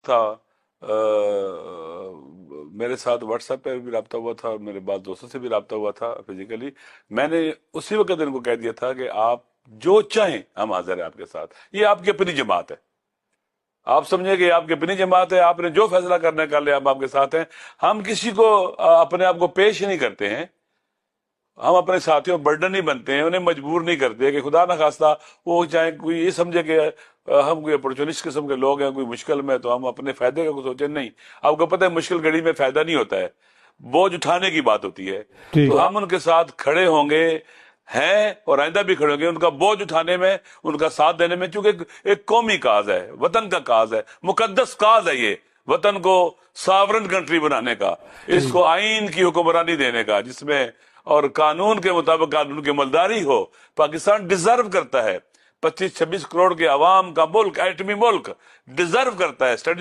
تھا، میرے ساتھ واٹس ایپ پہ بھی رابطہ ہوا تھا، میرے بعض دوستوں سے بھی رابطہ ہوا تھا فزیکلی. میں نے اسی وقت ان کو کہہ دیا تھا کہ آپ جو چاہیں ہم حاضر ہیں آپ کے ساتھ. یہ آپ کی اپنی جماعت ہے، آپ سمجھیں کہ آپ کی اپنی جماعت ہے، آپ نے جو فیصلہ کرنا کر لیا، ہم آپ کے ساتھ ہیں. ہم کسی کو اپنے آپ کو پیش نہیں کرتے ہیں، ہم اپنے ساتھیوں برڈن نہیں بنتے ہیں، انہیں مجبور نہیں کرتے کہ خدا نہ خواستہ وہ چاہے کوئی یہ سمجھے کہ ہم کوئی اپورچونسٹ قسم کے لوگ ہیں، کوئی مشکل میں تو ہم اپنے فائدے کا سوچیں. نہیں، آپ کو پتہ ہے مشکل گھڑی میں فائدہ نہیں ہوتا ہے، بوجھ اٹھانے کی بات ہوتی ہے. ٹھیک. تو ہم ان کے ساتھ کھڑے ہوں گے ہیں اور آئندہ بھی کھڑے ہوں گے، ان کا بوجھ اٹھانے میں، ان کا ساتھ دینے میں، چونکہ ایک قومی کاز ہے، وطن کا کاز ہے، مقدس کاز ہے یہ وطن کو ساورن کنٹری بنانے کا، اس کو آئین کی حکمرانی دینے کا، جس میں اور قانون کے مطابق قانون کی مالداری ہو. پاکستان ڈیزرو کرتا ہے، 25-26 کروڑ کے عوام کا ملک، ایٹمی ملک ڈیزرو کرتا ہے.